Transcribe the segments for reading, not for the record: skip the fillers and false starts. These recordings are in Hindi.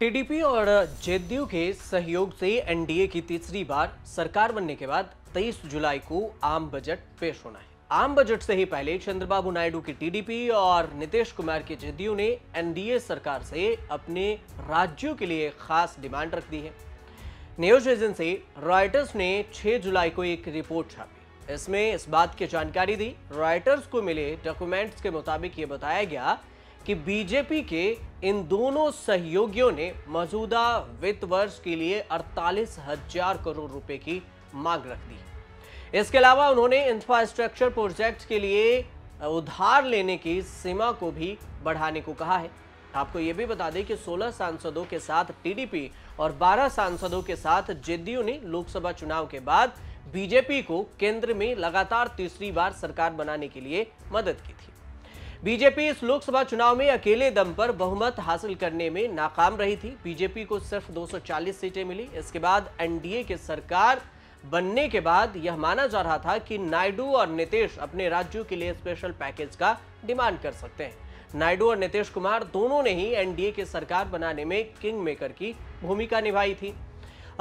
टीडीपी और जेडीयू के सहयोग से एनडीए की तीसरी बार सरकार बनने के बाद 23 जुलाई को आम बजट पेश होना है। आम बजट से ही पहले चंद्रबाबू नायडू की टीडीपी और नीतीश कुमार की जेडीयू ने एनडीए सरकार से अपने राज्यों के लिए खास डिमांड रख दी है। न्यूज एजेंसी रॉयटर्स ने 6 जुलाई को एक रिपोर्ट छापी। इसमें इस बात की जानकारी दी। रॉयटर्स को मिले डॉक्यूमेंट्स के मुताबिक ये बताया गया कि बीजेपी के इन दोनों सहयोगियों ने मौजूदा वित्त वर्ष के लिए 48,000 करोड़ रुपए की मांग रख दी। इसके अलावा उन्होंने इंफ्रास्ट्रक्चर प्रोजेक्ट के लिए उधार लेने की सीमा को भी बढ़ाने को कहा है। आपको यह भी बता दें कि 16 सांसदों के साथ टीडीपी और 12 सांसदों के साथ जेडीयू ने लोकसभा चुनाव के बाद बीजेपी को केंद्र में लगातार तीसरी बार सरकार बनाने के लिए मदद की थी। बीजेपी इस लोकसभा चुनाव में अकेले दम पर बहुमत हासिल करने में नाकाम रही थी। बीजेपी को सिर्फ 240 सीटें मिली। इसके बाद एनडीए की सरकार बनने के बाद यह माना जा रहा था कि नायडू और नीतीश अपने राज्यों के लिए स्पेशल पैकेज का डिमांड कर सकते हैं। नायडू और नीतीश कुमार दोनों ने ही एनडीए की सरकार बनाने में किंग मेकर की भूमिका निभाई थी।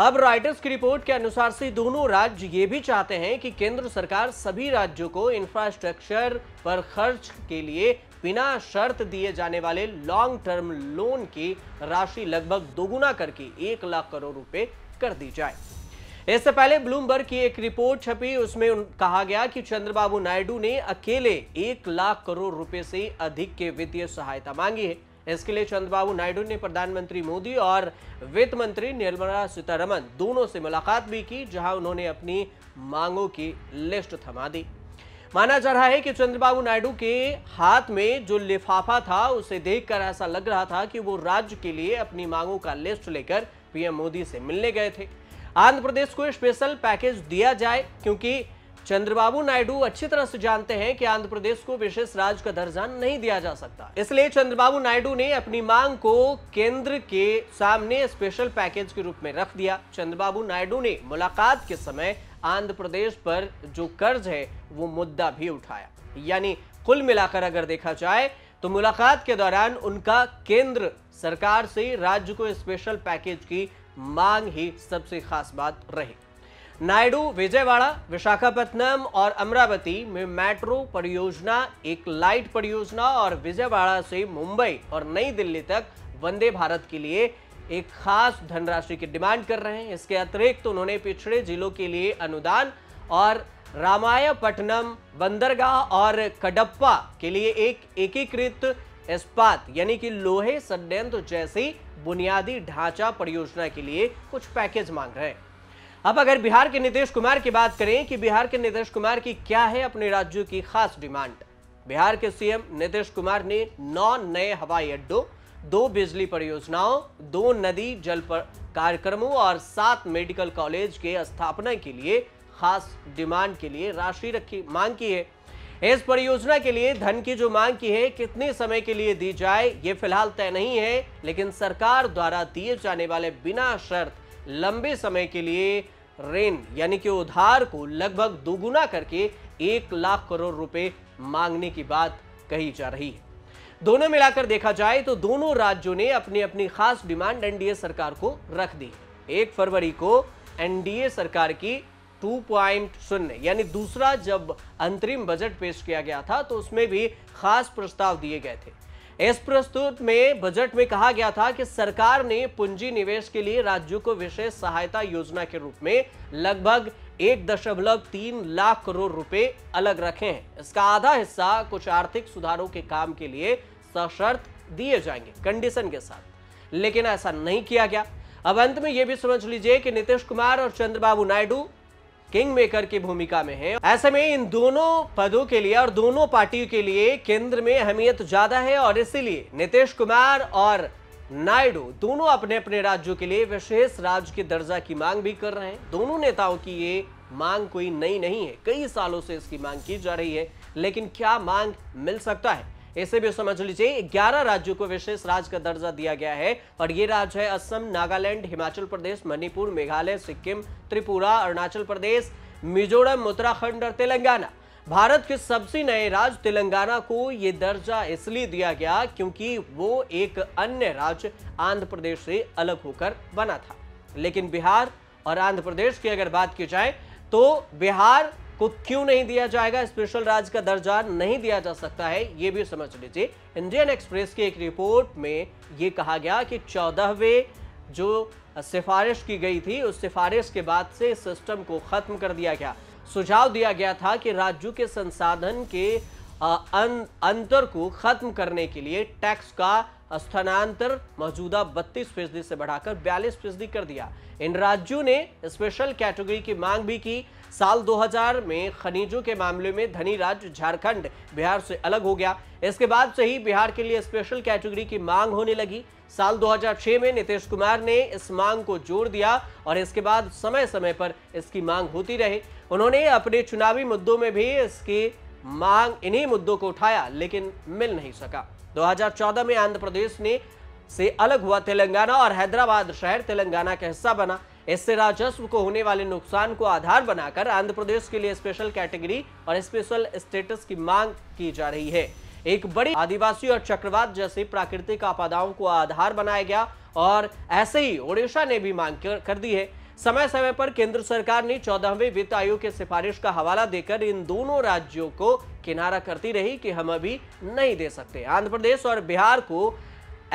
अब रॉयटर्स की रिपोर्ट के अनुसार से दोनों राज्य ये भी चाहते हैं कि केंद्र सरकार सभी राज्यों को इंफ्रास्ट्रक्चर पर खर्च के लिए बिना शर्त दिए जाने वाले लॉन्ग टर्म लोन की राशि लगभग दोगुना करके 1 लाख करोड़ रुपए कर दी जाए। इससे पहले ब्लूमबर्ग की एक रिपोर्ट छपी। उसमें कहा गया कि चंद्रबाबू नायडू ने अकेले 1 लाख करोड़ रुपए से अधिक के वित्तीय सहायता मांगी है। इसके लिए चंद्रबाबू नायडू ने प्रधानमंत्री मोदी और वित्त मंत्री निर्मला सीतारमण दोनों से मुलाकात भी की, जहां उन्होंने अपनी मांगों की लिस्ट थमा दी। माना जा रहा है कि चंद्रबाबू नायडू के हाथ में जो लिफाफा था उसे देखकर ऐसा लग रहा था कि वो राज्य के लिए अपनी मांगों का लिस्ट लेकर पीएम मोदी से मिलने गए थे। आंध्र प्रदेश को स्पेशल पैकेज दिया जाए, क्योंकि चंद्रबाबू नायडू अच्छी तरह से जानते हैं कि आंध्र प्रदेश को विशेष राज्य का दर्जा नहीं दिया जा सकता। इसलिए चंद्रबाबू नायडू ने अपनी मांग को केंद्र के सामने स्पेशल पैकेज के रूप में रख दिया। चंद्रबाबू नायडू ने मुलाकात के समय आंध्र प्रदेश पर जो कर्ज है वो मुद्दा भी उठाया। यानी कुल मिलाकर अगर देखा जाए तो मुलाकात के दौरान उनका केंद्र सरकार से राज्य को स्पेशल पैकेज की मांग ही सबसे खास बात रही। नायडू विजयवाड़ा, विशाखापत्तनम और अमरावती में मेट्रो परियोजना, एक लाइट परियोजना और विजयवाड़ा से मुंबई और नई दिल्ली तक वंदे भारत के लिए एक खास धनराशि की डिमांड कर रहे हैं। इसके अतिरिक्त उन्होंने पिछड़े जिलों के लिए अनुदान और रामायपट्टनम बंदरगाह और कडप्पा के लिए एक एकीकृत इस्पात यानी कि लोहे संयंत्र जैसी बुनियादी ढांचा परियोजना के लिए कुछ पैकेज मांग रहे हैं। अब अगर बिहार के नीतीश कुमार की बात करें कि बिहार के नीतीश कुमार की क्या है अपने राज्यों की खास डिमांड। बिहार के सीएम नीतीश कुमार ने 9 नए हवाई अड्डों, 2 बिजली परियोजनाओं, 2 नदी जल कार्यक्रमों और 7 मेडिकल कॉलेज के स्थापना के लिए खास डिमांड के लिए राशि मांग की है। इस परियोजना के लिए धन की जो मांग की है, कितने समय के लिए दी जाए ये फिलहाल तय नहीं है, लेकिन सरकार द्वारा दिए जाने वाले बिना शर्त लंबे समय के लिए ऋण यानी कि उधार को लगभग दोगुना करके 1 लाख करोड़ रुपए मांगने की बात कही जा रही है। दोनों मिलाकर देखा जाए तो दोनों राज्यों ने अपनी अपनी खास डिमांड एनडीए सरकार को रख दी। 1 फरवरी को एनडीए सरकार की 2.0 यानी दूसरा जब अंतरिम बजट पेश किया गया था तो उसमें भी खास प्रस्ताव दिए गए थे। इस प्रस्तुत में बजट में कहा गया था कि सरकार ने पूंजी निवेश के लिए राज्यों को विशेष सहायता योजना के रूप में लगभग 1.3 लाख करोड़ रुपए अलग रखे हैं। इसका आधा हिस्सा कुछ आर्थिक सुधारों के काम के लिए सशर्त दिए जाएंगे, कंडीशन के साथ, लेकिन ऐसा नहीं किया गया। अब अंत में यह भी समझ लीजिए कि नीतीश कुमार और चंद्रबाबू नायडू किंग मेकर की भूमिका में है। ऐसे में इन दोनों पदों के लिए और दोनों पार्टियों के लिए केंद्र में अहमियत ज्यादा है और इसीलिए नीतीश कुमार और नायडू दोनों अपने अपने राज्यों के लिए विशेष राज्य के दर्जा की मांग भी कर रहे हैं। दोनों नेताओं की ये मांग कोई नई नहीं है, कई सालों से इसकी मांग की जा रही है, लेकिन क्या मांग मिल सकता है इसे भी समझ लीजिए। 11 राज्यों को विशेष राज्य का दर्जा दिया गया है और ये राज्य है असम, नागालैंड, हिमाचल प्रदेश, मणिपुर, मेघालय, सिक्किम, त्रिपुरा, अरुणाचल प्रदेश, मिजोरम, उत्तराखंड और तेलंगाना। भारत के सबसे नए राज्य तेलंगाना को यह दर्जा इसलिए दिया गया क्योंकि वो एक अन्य राज्य आंध्र प्रदेश से अलग होकर बना था। लेकिन बिहार और आंध्र प्रदेश की अगर बात की जाए तो बिहार को क्यों नहीं दिया जाएगा, स्पेशल राज्य का दर्जा नहीं दिया जा सकता है, यह भी समझ लीजिए। इंडियन एक्सप्रेस की एक रिपोर्ट में यह कहा गया कि 14वें जो सिफारिश की गई थी उस सिफारिश के बाद से सिस्टम को खत्म कर दिया गया। सुझाव दिया गया था कि राज्यों के संसाधन के अंतर को खत्म करने के लिए टैक्स का स्थानांतर मौजूदा 32% से बढ़ाकर 42% कर दिया। इन राज्यों ने स्पेशल कैटेगरी की मांग भी की। साल 2000 में खनिजों के मामले में धनी राज्य झारखंड बिहार से अलग हो गया। इसके बाद से ही बिहार के लिए स्पेशल कैटेगरी की मांग होने लगी। साल 2006 में नीतीश कुमार ने इस मांग को जोड़ दिया और इसके बाद समय समय पर इसकी मांग होती रही। उन्होंने अपने चुनावी मुद्दों में भी इसकी मांग इन्हीं मुद्दों को उठाया, लेकिन मिल नहीं सका। 2014 में आंध्र प्रदेश से अलग हुआ तेलंगाना और हैदराबाद शहर तेलंगाना का हिस्सा बना। इससे राजस्व को होने वाले नुकसान को आधार बनाकर आंध्र प्रदेश के लिए स्पेशल कैटेगरी और स्पेशल स्टेटस की मांग की जा रही है। एक बड़ी आदिवासी और चक्रवात जैसी प्राकृतिक आपदाओं को आधार बनाया गया और ऐसे ही ओडिशा ने भी मांग कर दी है। समय समय पर केंद्र सरकार ने 14वें वित्त आयोग के सिफारिश का हवाला देकर इन दोनों राज्यों को किनारा करती रही कि हम अभी नहीं दे सकते। आंध्र प्रदेश और बिहार को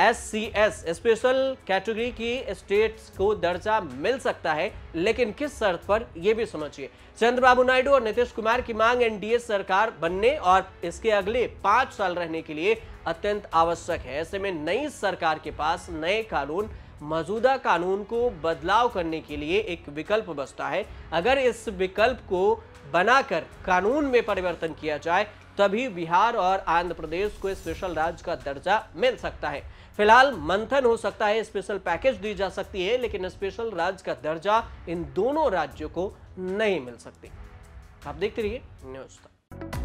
SCS स्पेशल कैटेगरी की स्टेट्स को दर्जा मिल सकता है, लेकिन किस शर्त पर, यह भी समझिए। चंद्रबाबू नायडू और नीतीश कुमार की मांग NDA सरकार बनने और इसके अगले 5 साल रहने के लिए अत्यंत आवश्यक है। ऐसे में नई सरकार के पास नए कानून, मौजूदा कानून को बदलाव करने के लिए एक विकल्प बचता है। अगर इस विकल्प को बनाकर कानून में परिवर्तन किया जाए तभी बिहार और आंध्र प्रदेश को स्पेशल राज्य का दर्जा मिल सकता है। फिलहाल मंथन हो सकता है, स्पेशल पैकेज दी जा सकती है, लेकिन स्पेशल राज्य का दर्जा इन दोनों राज्यों को नहीं मिल सकती। आप देखते रहिए न्यूज़ तक।